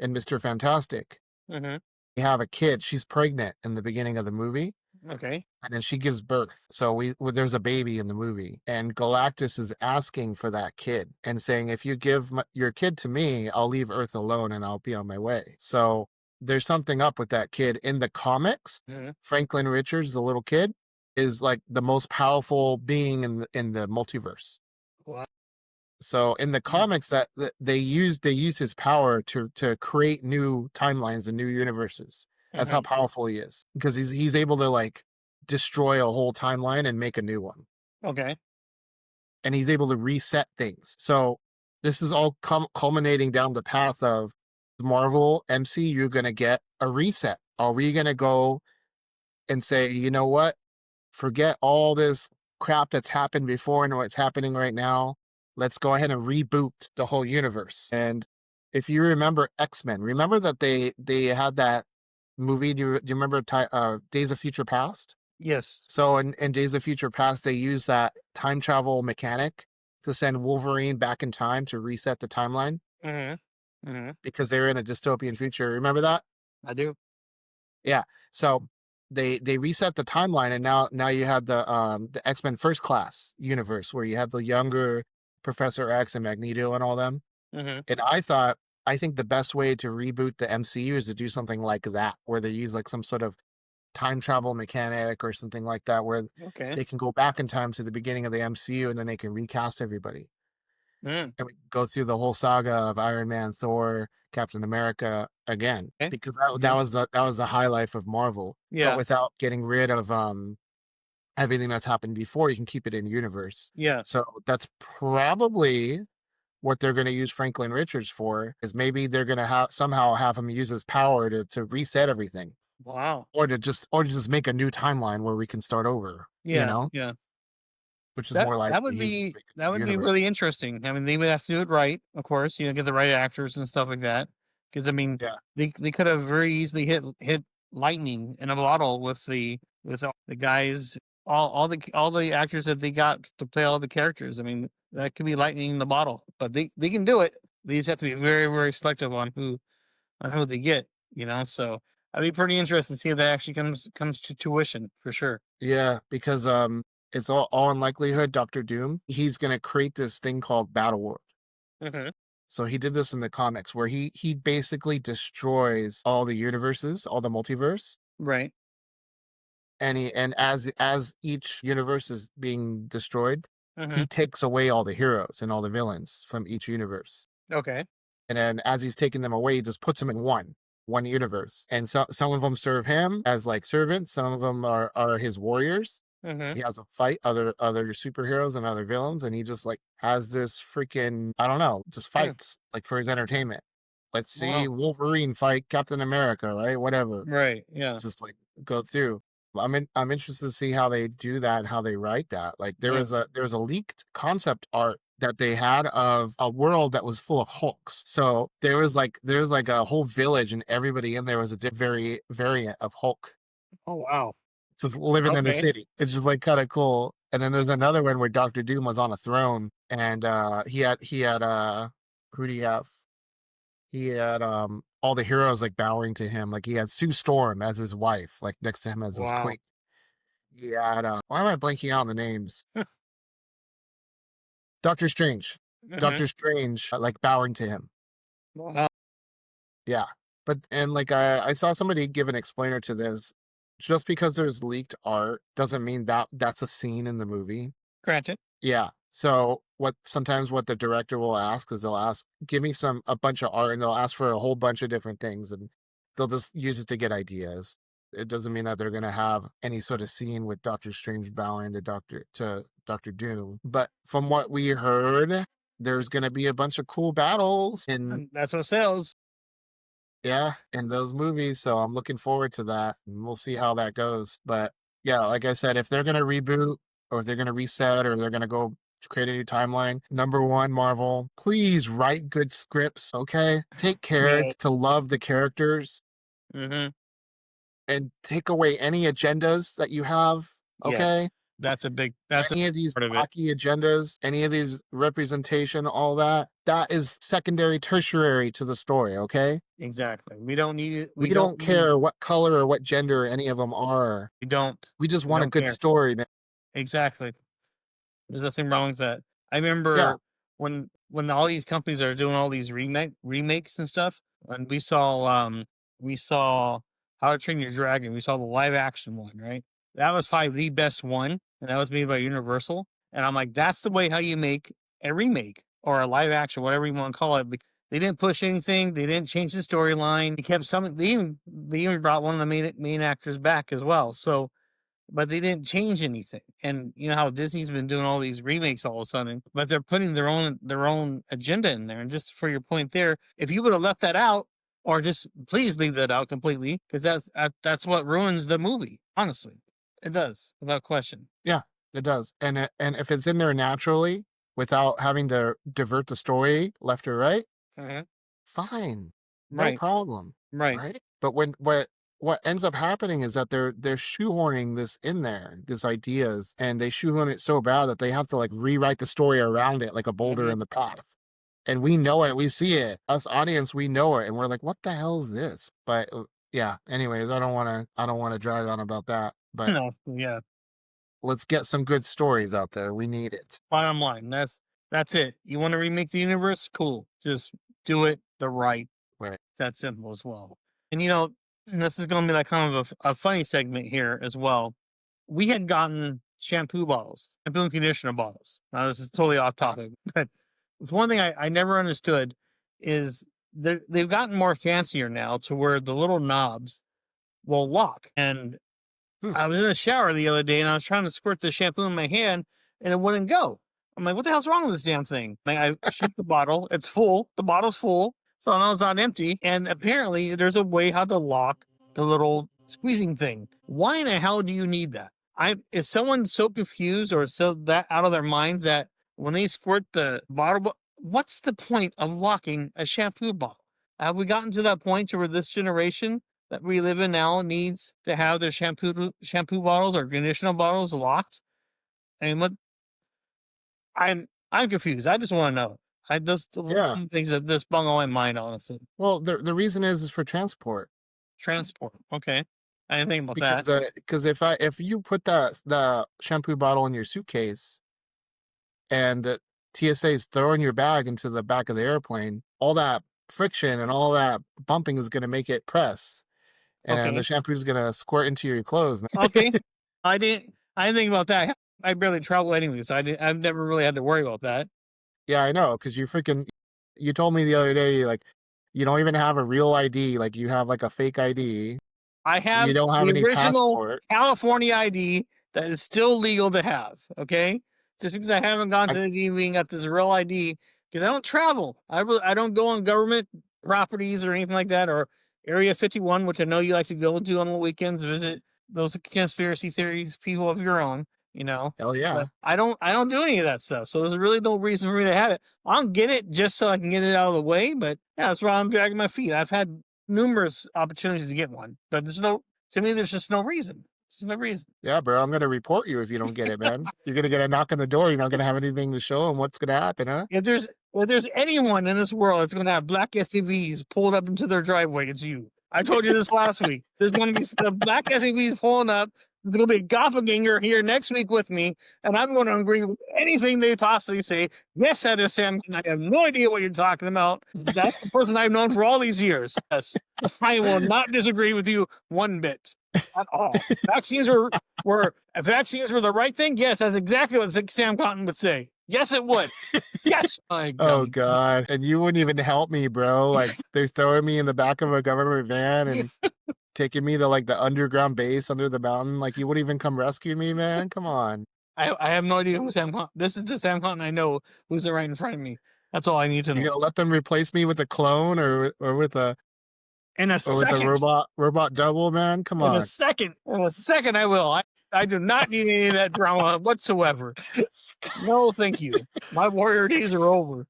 Mr. Fantastic, mhm. they have a kid. She's pregnant in the beginning of the movie Okay. and then she gives birth. So there's a baby in the movie, and Galactus is asking for that kid and saying, "If you give your kid to me, I'll leave Earth alone and I'll be on my way." So there's something up with that kid in the comics. Mhm. Franklin Richards, the little kid, is like the most powerful being in the multiverse. Wow. So in the Mm, comics, that they use his power to create new timelines and new universes. That's how mhm. powerful he is because he's able to like destroy a whole timeline and make a new one, Okay. and he's able to reset things. So this is all culminating down the path of the Marvel MCU. Going to get a reset. Are we going to go and say, you know what? Forget all this crap that's happened before and what's happening right now. Let's go ahead and reboot the whole universe. And if you remember X-Men, remember that they had that movie. Do you remember Days of Future Past? Yes. So in Days of Future Past, they use that time travel mechanic to send Wolverine back in time to reset the timeline Mhm. Mhm. because they're in a dystopian future. Remember that? I do. Yeah. So they reset the timeline, and now you have the X-Men First Class universe where you have the younger Professor X and Magneto and all them. Hmm. And I think the best way to reboot the MCU is to do something like that, where they use like some sort of time travel mechanic or something like that, where Okay. they can go back in time to the beginning of the MCU and then they can recast everybody. Mm. And we go through the whole saga of Iron Man, Thor, Captain America again, Okay. because Hmm. that was the high life of Marvel, but Yeah. without getting rid of everything that's happened before. You can keep it in universe. Yeah. So that's probably what they're going to use Franklin Richards for. Is maybe they're going to have somehow have him use his power to reset everything, Wow. or to just make a new timeline where we can start over. You Yeah. know, Yeah. which is That more that likely. would He's be making that a would be really universe. interesting. I mean, they would have to do it right, of course. Get the right actors and stuff like that. Because I mean, Yeah. they could have very easily hit lightning in a bottle with all the guys, all the actors that they got to play all the characters. I mean, that could be lightning in the bottle, but they can do it. They just have to be very very selective on who they get. So I'd be pretty interested to see if that actually comes to tuition for sure. Yeah, because it's all in likelihood Doctor Doom, he's gonna create this thing called Battle World. Hmm. So he did this in the comics where he basically destroys all the universes, all the multiverse, Right. and as each universe is being destroyed, Hmm. he takes away all the heroes and all the villains from each universe. Okay. And then as he's taking them away, he just puts them in one universe. And some of them serve him as like servants, some of them are his warriors. Hmm. He has a fight other superheroes and other villains, and he just like has this freaking, I don't know, just Hmm. fights like for his entertainment. Let's see Wow. Wolverine fight Captain America, right? Whatever. Right. Yeah. Just like go through. I'm interested to see how they do that and how they write that. Like Yeah. there was a leaked concept art that they had of a world that was full of Hulks. So there's like a whole village and everybody in there was a very variant of Hulk Oh wow. just living in the Okay. city. It's just like kind of cool. And then there's another one where Doctor Doom was on a throne and he had who do you have? He had all the heroes like bowing to him. Like he had Sue Storm as his wife, like next to him as his Wow. queen. He had why am I blanking out on the names? Doctor Strange. Hmm. Doctor Strange like bowing to him. Wow. Yeah. But and like I saw somebody give an explainer to this. Just because there's leaked art doesn't mean that that's a scene in the movie. Granted. Yeah. So what the director will ask is they'll ask, give me a bunch of art, and they'll ask for a whole bunch of different things, and they'll just use it to get ideas. It doesn't mean that they're gonna have any sort of scene with Doctor Strange bowing to Doctor Doom. But from what we heard, there's gonna be a bunch of cool battles in, And that's what sells. yeah, in those movies, so I'm looking forward to that, and we'll see how that goes. But yeah, like I said, if they're gonna reboot or if they're gonna reset or they're gonna go to create a new timeline, number one, Marvel, please write good scripts, okay? Take care Right. to love the characters Hmm. and take away any agendas that you have, Yes. okay? That's a Any of these part of it. wacky agendas, any of these representation, all that, that is secondary, tertiary to the story, okay? Exactly. We don't need it. We don't care what color or what gender any of them are. We don't We just we want a don't good care. story, man. Exactly. There's nothing wrong with that. I Yeah, remember when all these companies are doing all these remakes and stuff, and we saw How to Train Your Dragon, we saw the live action one, right? That was probably the best one, and that was made by Universal. And I'm like, that's the way how you make a remake or a live action, whatever you want to call it. They didn't push anything. They didn't change the storyline. They kept some. They even brought one of the main actors back as well. So but they didn't change anything. And you know how Disney's been doing all these remakes all of a sudden, but they're putting their own agenda in there. And just for your point there, if you would have left that out, or just please leave that out completely, because that's what ruins the movie. Honestly, it does without question. yeah, it does. And if it's in there naturally without having to divert the story left or right, Hmm. fine, no Right, problem, right. right? But what ends up happening is that they're shoehorning this in there, these ideas, and they shoehorn it so bad that they have to like rewrite the story around it like a boulder Hmm. in the path. And we know it, we see it. Us audience, we know it, and we're like, "What the hell is this?" But yeah, anyways, I don't wanna drag on about that, but No, yeah. let's get some good stories out there, we need it. Bottom line, that's it. You want to remake the universe? Cool. Just do it the right. Right. That simple as well. And this is going to be like kind of a funny segment here as well. We had gotten shampoo and conditioner bottles. Now this is totally off Uh, topic, but it's one thing I never understood is they've gotten more fancier now to where the little knobs will lock. And hmm, I was in the shower the other day and I was trying to squirt the shampoo in my hand and it wouldn't go. I'm like, what the hell's wrong with this damn thing? I shook the bottle. It's full. The bottle's full. So I know it's not empty. And apparently there's a way how to lock the little squeezing thing. Why in the hell do you need that? Is someone so confused or so that out of their minds that when they squirt the bottle, what's the point of locking a shampoo bottle? Have we gotten to that point to where this generation that we live in now needs to have their shampoo bottles or conditioner bottles locked? I mean, what I'm confused. I just want to know. I just yeah. things that just bung on my mind, honestly. Well, the reason is for transport, Transport. Okay. I didn't think about that. because if you put the shampoo bottle in your suitcase and the TSA is throwing your bag into the back of the airplane, all that friction and all that bumping is gonna make it press, and the Okay. shampoo is gonna squirt into your clothes, man. Okay. I didn't think about that. I barely travel anyway, so I've never really had to worry about that. Yeah, I know, because you told me the other day, like, you don't even have a real ID, like, you have, like, a fake ID, I have you don't have the any original passport. California ID that is still legal to have. Okay, just because I haven't gone I to the DMV and got this real ID, because I don't travel. I don't go on government properties or anything like that, or Area 51, which I know you like to go to on the weekends. Visit those conspiracy theories, people of your own. You know, hell but yeah. I don't do any of that stuff. So there's really no reason for me to have it. I'll get it just so I can get it out of the way. But yeah, that's why I'm dragging my feet. I've had numerous opportunities to get one, but to me, there's just no reason. There's no reason. Yeah, bro, I'm gonna report you if you don't get it, man. You're gonna get a knock on the door, you're not gonna have anything to show 'em what's gonna happen, huh? If there's anyone in this world that's going to have black SUVs pulled up into their driveway, it's you. I told you this last week. There's going to be the black SUVs pulling up. There's going to be a doppelganger here next week with me, and I'm going to agree with anything they possibly say. Yes, that is Sam. I have no idea what you're talking about. That's the person I've known for all these years. Yes, I will not disagree with you one bit at all. If vaccines were the right thing, yes, that's exactly what Sam Cotton would say. Yes, it would. Yes! My Oh God. god, and you wouldn't even help me, bro, like, they're throwing me in the back of a government van and taking me to, like, the underground base under the mountain, like, you wouldn't even come rescue me, man? Come on. I have no idea who Sam Cotton. This is the Sam Cotton I know who's right in front of me. That's all I need to You're know. gonna let them replace me with a clone In a or with a second, robot double, man? Come on. in a second, I will. I do not need any of that drama whatsoever. No, thank you. My warrior days are over.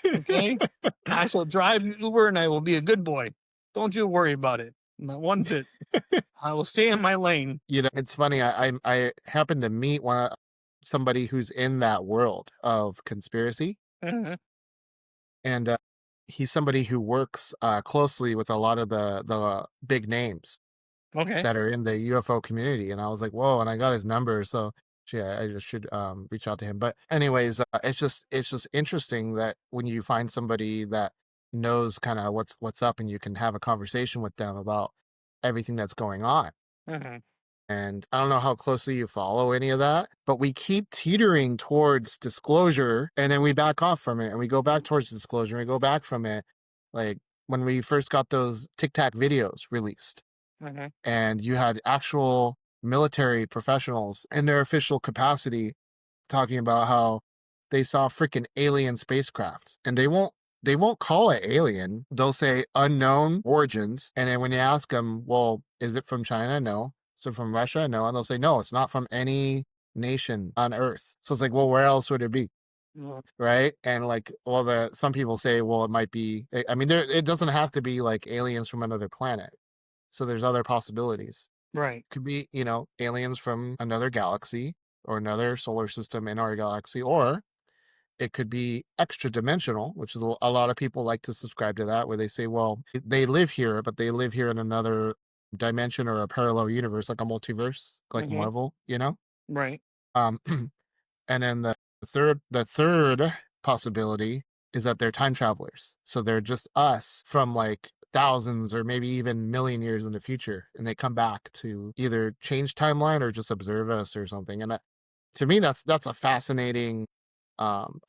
Okay, I shall drive Uber and I will be a good boy. Don't you worry about it. Not one bit. I will stay in my lane. You know, it's funny, I happened to meet somebody who's in that world of conspiracy, and, he's somebody who works, closely with a lot of the big names Okay. that are in the UFO community, and I was like, "Whoa," and I got his number, so, gee, I just should, reach out to him, but anyways, it's just interesting that when you find somebody that knows kinda what's up and you can have a conversation with them about everything that's going on. Mhm. And I don't know how closely you follow any of that, but we keep teetering towards disclosure and then we back off from it and we go back towards disclosure and we go back from it. Like when we first got those Tic Tac videos released Mhm. and you had actual military professionals in their official capacity talking about how they saw freaking alien spacecraft and they won't call it alien. They'll say unknown origins. And then when you ask them, well, is it from China? No. So from Russia? No. And they'll say, no, it's not from any nation on earth. So it's like, well, where else would it be? Mhm. Right. And like, well, some people say, well, it might be, I mean, it doesn't have to be like aliens from another planet. So there's other possibilities. Right. Could be, aliens from another galaxy or another solar system in our galaxy, or It could be extra dimensional, which is a lot of people like to subscribe to that, where they say, well, they live here, but they live here in another dimension or a parallel universe, like a multiverse, like Mhm. Marvel, you know? Right. Um, and then the third possibility is that they're time travelers. So they're just us from like thousands or maybe even million years in the future, and they come back to either change timeline or just observe us or something. And to me, that's a fascinating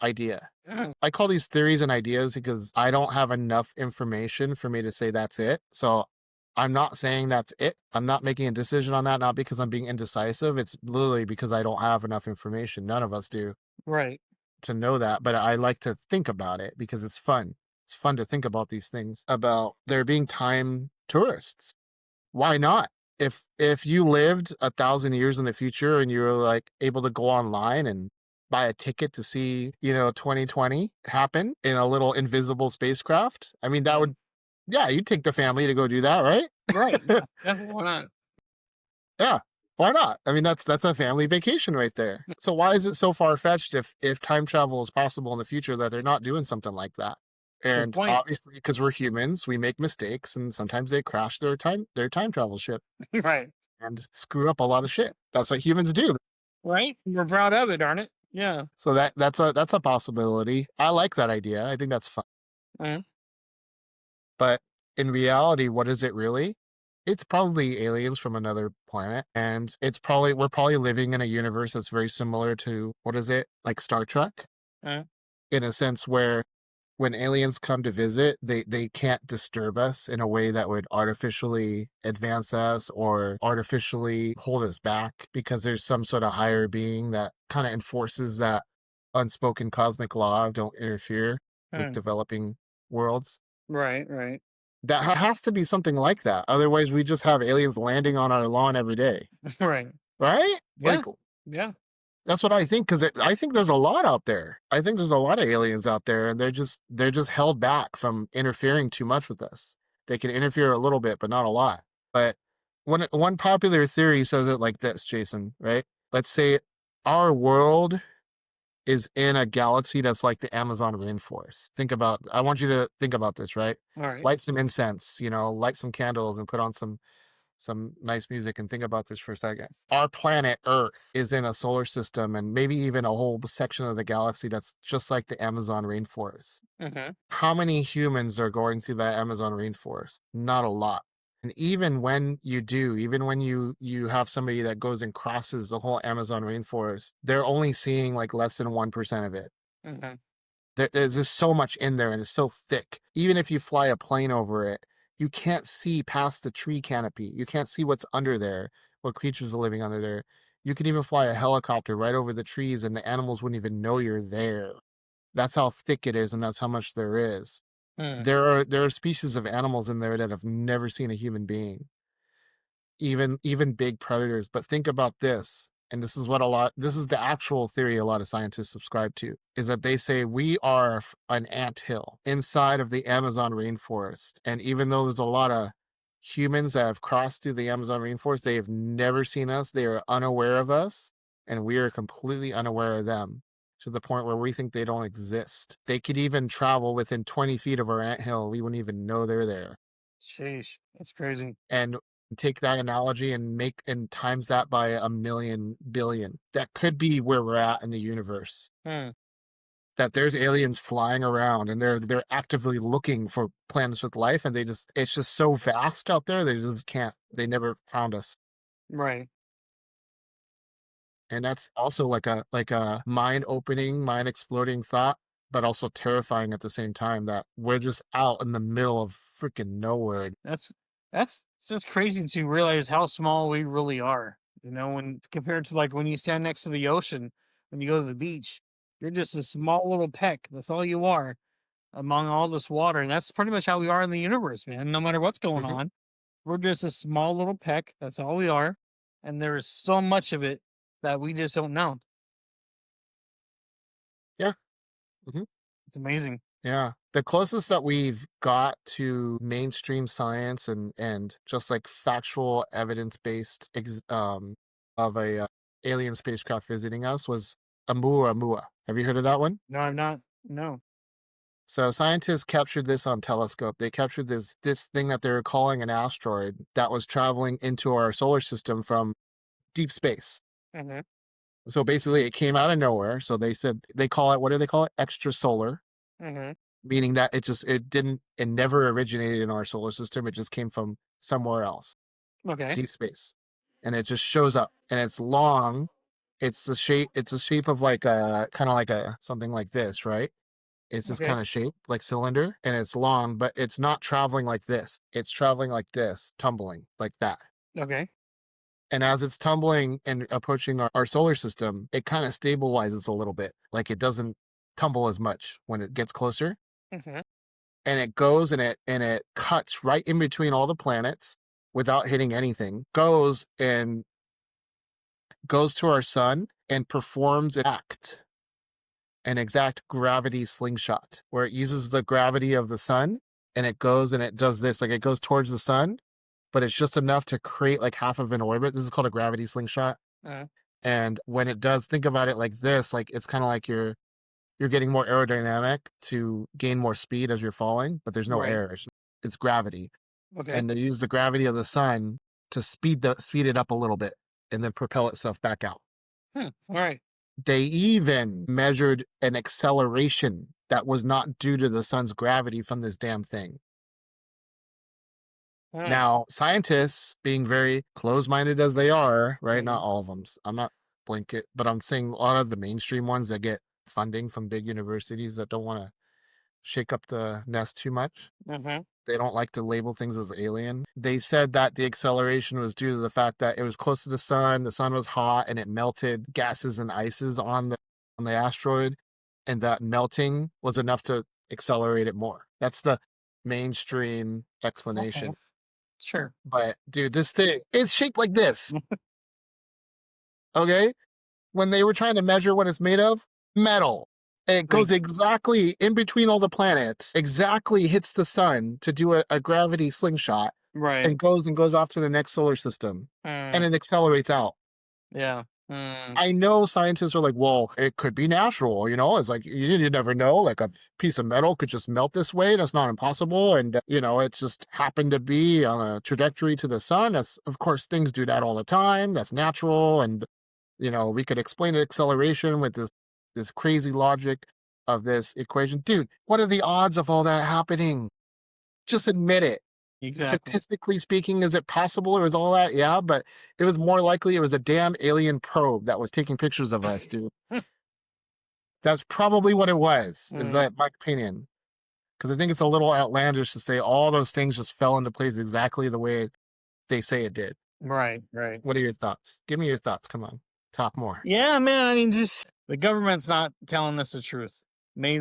idea. Uh, I call these theories and ideas because I don't have enough information for me to say that's it. So I'm not saying that's it. I'm not making a decision on that, not because I'm being indecisive. It's literally because I don't have enough information. None of us do right. to know that, but I like to think about it because it's fun. It's fun to think about these things about there being time tourists. Why not? If you lived 1,000 years in the future and you were like able to go online and buy a ticket to see, 2020 happen in a little invisible spacecraft, I mean, that Yeah. would, yeah, you'd take the family to go do that, right? Right. Yeah. Definitely. Why not? Yeah. Why not? I mean, that's a family vacation right there. So why is it so far fetched if time travel is possible in the future that they're not doing something like that? Good And point. obviously, because we're humans, we make mistakes, and sometimes they crash their time travel ship Right. and screw up a lot of shit. That's what humans do. Right. We're proud of it, aren't it? Yeah. So that's a possibility. I like that idea. I think that's fun. Uh, But in reality, what is it really? It's probably aliens from another planet, and we're probably living in a universe that's very similar to what is it, like Star Trek, uh, in a sense where when aliens come to visit, they can't disturb us in a way that would artificially advance us or artificially hold us back because there's some sort of higher being that kind of enforces that unspoken cosmic law of don't interfere with uh, developing worlds. right. Right. That has to be something like that. Otherwise, we just have aliens landing on our lawn every day, Right. right? Yeah. Like Yeah. that's what I think, 'cause I think there's a lot out there. I think there's a lot of aliens out there, and they're just held back from interfering too much with us. They can interfere a little bit, but not a lot. But one popular theory says it like this, Jason, right? Let's say our world is in a galaxy that's like the Amazon rainforest. I want you to think about this, right? All right. Light some incense, light some candles and put on some nice music and think about this for a second. Our planet Earth is in a solar system and maybe even a whole section of the galaxy that's just like the Amazon rainforest. Uh-huh. How many humans are going through that Amazon rainforest? Not a lot. And even when you do, even when you have somebody that goes and crosses the whole Amazon rainforest, they're only seeing like less than 1% of it. Uh-huh. There's just so much in there and it's so thick. Even if you fly a plane over it, you can't see past the tree canopy. You can't see what's under there, what creatures are living under there. You could even fly a helicopter right over the trees and the animals wouldn't even know you're there. That's how thick it is and that's how much there is. Uh, There are species of animals in there that have never seen a human being, even big predators. But think about this, and this is the actual theory a lot of scientists subscribe to, is that they say we are an anthill inside of the Amazon rainforest. And even though there's a lot of humans that have crossed through the Amazon rainforest, they have never seen us, they are unaware of us, and we are completely unaware of them. To the point where we think they don't exist. They could even travel within 20 feet of our anthill. We wouldn't even know they're there. sheesh. That's crazy. And take that analogy and make and times that by a million billion. That could be where we're at in the universe. Uh, That there's aliens flying around and they're actively looking for planets with life and it's just so vast out there they just can't they never found us. right. And that's also like a mind opening, mind exploding thought, but also terrifying at the same time that we're just out in the middle of freaking nowhere. That's it's just crazy to realize how small we really are. You know, when compared to like when you stand next to the ocean, when you go to the beach, you're just a small little peck. That's all you are among all this water. And that's pretty much how we are in the universe, man. No matter what's going Mhm. on, we're just a small little peck. That's all we are. And there is so much of it that we just don't know. Yeah. Mhm. It's amazing. Yeah. The closest that we've got to mainstream science and just like factual evidence-based of a alien spacecraft visiting us was Oumuamua. Have you heard of that one? No, I'm not. No. So scientists captured this on telescope. They captured this thing that they were calling an asteroid that was traveling into our solar system from deep space. Mhm. So basically it came out of nowhere. So they said they call it, what do they call it? Extrasolar, Mhm. meaning that it never originated in our solar system. It just came from somewhere else, Okay. deep space. And it just shows up and it's long. It's the shape of like a kind of like a something like this, right? It's this Okay. kind of shape, like cylinder, and it's long, but it's not traveling like this. It's traveling like this, tumbling like that. Okay. And as it's tumbling and approaching our solar system, it kind of stabilizes a little bit. Like it doesn't tumble as much when it gets closer. Mhm. And it goes and it cuts right in between all the planets without hitting anything. Goes to our sun and performs an exact gravity slingshot where it uses the gravity of the sun and it goes and it does this, like it goes towards the sun, but it's just enough to create like half of an orbit. This is called a gravity slingshot. Uh, And when it does, think about it like this, like it's kind of like you're getting more aerodynamic to gain more speed as you're falling, but there's no right. air. It's gravity. Okay. And they use the gravity of the sun to speed it up a little bit and then propel itself back out. Hmm. All right. They even measured an acceleration that was not due to the sun's gravity from this damn thing. All right. Now, scientists, being very close-minded as they are, right? Not Mhm. all of them. I'm not blanket, but I'm saying a lot of the mainstream ones that get funding from big universities that don't want to shake up the nest too much. Mhm. They don't like to label things as alien. They said that the acceleration was due to the fact that it was close to the sun was hot, and it melted gases and ices on the asteroid, and that melting was enough to accelerate it more. That's the mainstream Okay. explanation. Sure. But dude, this thing is shaped like this. Okay? When they were trying to measure what it's made of, metal. It Right. goes exactly in between all the planets, exactly hits the sun to do a gravity slingshot Right. and goes off to the next solar system, and Mm, it accelerates out. yeah. Mm, I know scientists are like, well, it could be natural, you know? It's like you never know. Like a piece of metal could just melt this way. That's not impossible. And it's just happened to be on a trajectory to the sun. That's of course things do that all the time. That's natural. And we could explain the acceleration with this crazy logic of this equation. Dude, what are the odds of all that happening? Just admit it. exactly. Statistically speaking, is it possible it was all that? Yeah, but it was more likely it was a damn alien probe that was taking pictures of us, dude. That's probably what it was, is Mm, that my opinion. Because I think it's a little outlandish to say all those things just fell into place exactly the way they say it did. right. Right. What are your thoughts? Give me your thoughts. Come on. Talk more. Yeah, man. I mean, just the government's not telling us the truth. They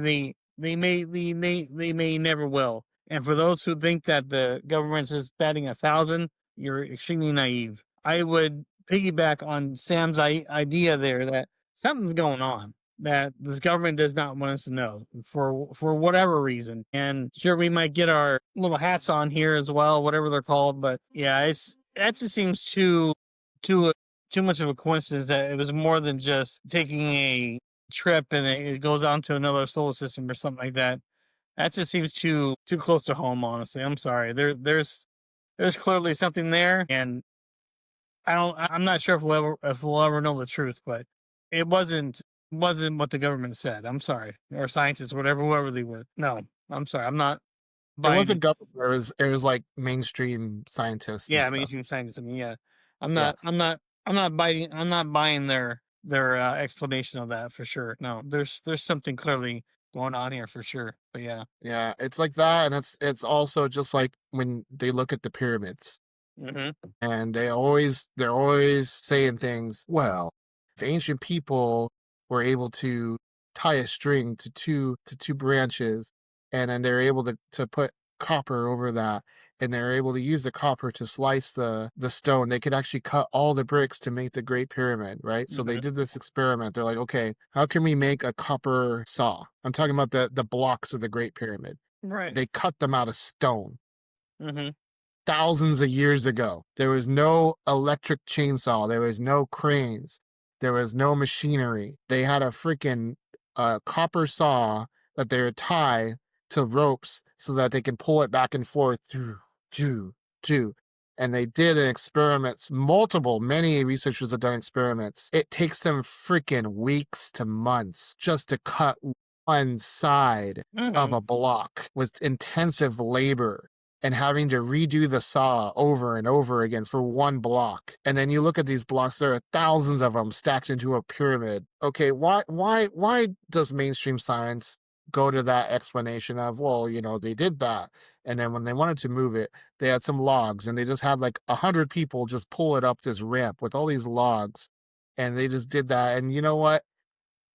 may never will. And for those who think that the government's just batting 1,000, you're extremely naive. I would piggyback on Sam's idea there that something's going on that this government does not want us to know for whatever reason. And sure, we might get our little hats on here as well, whatever they're called. But yeah, it's that just seems too too much of a coincidence that it was more than just taking a trip and it goes on to another solar system or something like that. That just seems too close to home, honestly. I'm sorry. There's clearly something there, and I'm not sure if we'll ever know the truth, but it wasn't what the government said. I'm sorry, or scientists, whatever, whoever they were. No, I'm sorry. I'm not It buying wasn't it. government. It was like mainstream scientists and Yeah, stuff. mainstream scientists. I mean, yeah, I'm Yeah. not. I'm not. I'm not buying their explanation of that for sure. No, there's something clearly going on here for sure. But yeah. Yeah. It's like that. And it's also just like when they look at the pyramids. Hmm. And they're always saying things, well, if ancient people were able to tie a string to two branches, and then they're able to put copper over that, and they're able to use the copper to slice the stone, they could actually cut all the bricks to make the Great Pyramid, right? So they Hmm. did this experiment. They're like, okay, how can we make a copper saw? I'm talking about the blocks of the Great Pyramid. Right. They cut them out of stone Hmm. thousands of years ago. There was no electric chainsaw. There was no cranes. There was no machinery. They had a freaking a copper saw that they would tie to ropes so that they can pull it back and forth through, through, through. And they did an experiments, many researchers have done experiments. It takes them freaking weeks to months just to cut one side of Mhm. a block with intensive labor and having to redo the saw over and over again for one block. And then you look at these blocks, there are thousands of them stacked into a pyramid. Okay, why does mainstream science go to that explanation of, well, they did that. And then when they wanted to move it, they had some logs and they just had like 100 people just pull it up this ramp with all these logs. And they just did that. And you know what?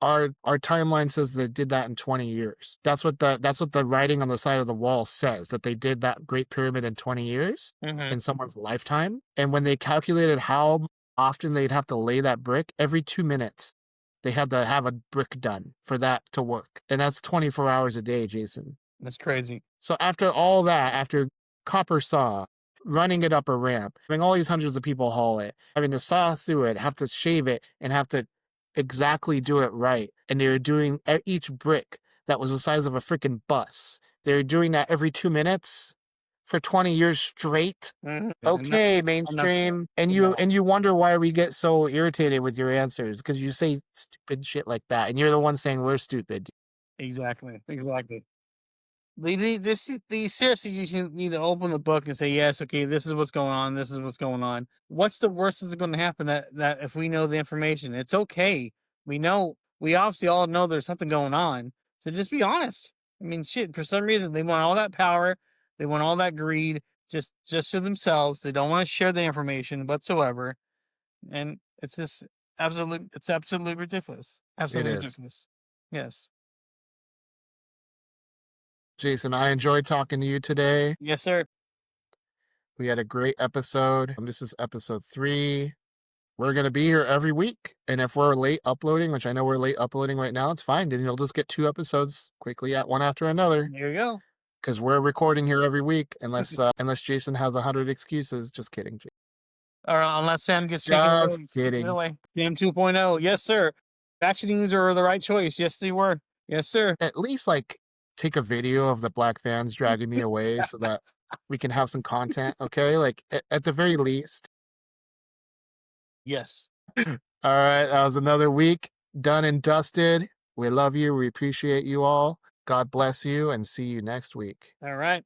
Our timeline says they did that in 20 years. That's what the writing on the side of the wall says, that they did that Great Pyramid in 20 years Mhm. in someone's lifetime. And when they calculated how often they'd have to lay that brick, every 2 minutes, they had to have a brick done for that to work. And that's 24 hours a day, Jason. That's crazy. So after all that, after copper saw, running it up a ramp, having all these hundreds of people haul it, having to saw through it, have to shave it, and have to exactly do it right. And they were doing each brick that was the size of a freaking bus. They were doing that every 2 minutes for 20 years straight. Mhm. And not Okay, enough to mainstream. And to you know. and you wonder why we get so irritated with your answers because you say stupid shit like that, and you're the one saying we're stupid. Exactly. Exactly. These seriously, you should need to open the book and say, yes, okay, this is what's going on. This is what's going on. What's the worst that's going to happen? That if we know the information, it's okay. We know. We obviously all know there's something going on. So just be honest. I mean, shit. For some reason, they want all that power. They want all that greed, just to themselves. They don't want to share the information whatsoever, and it's just absolutely. It's absolutely ridiculous. It Absolutely is. ridiculous. Yes. Jason, I enjoyed talking to you today. Yes, sir. We had a great episode. This is episode 3. We're going to be here every week. And if we're late uploading, which I know we're late uploading right now, it's fine. Then you'll just get 2 episodes quickly at one after another There you go. because we're recording here every week unless Jason has 100 excuses. Just kidding. Or unless Sam gets taken Just away kidding. away. Sam 2.0. Yes, sir. Vaccines are the right choice. Yes, they were. Yes, sir. At least like take a video of the black fans dragging me away so that we can have some content. Okay. Like at the very least. Yes. All right, that was another week done and dusted. We love you. We appreciate you all. God bless you and see you next week. All right.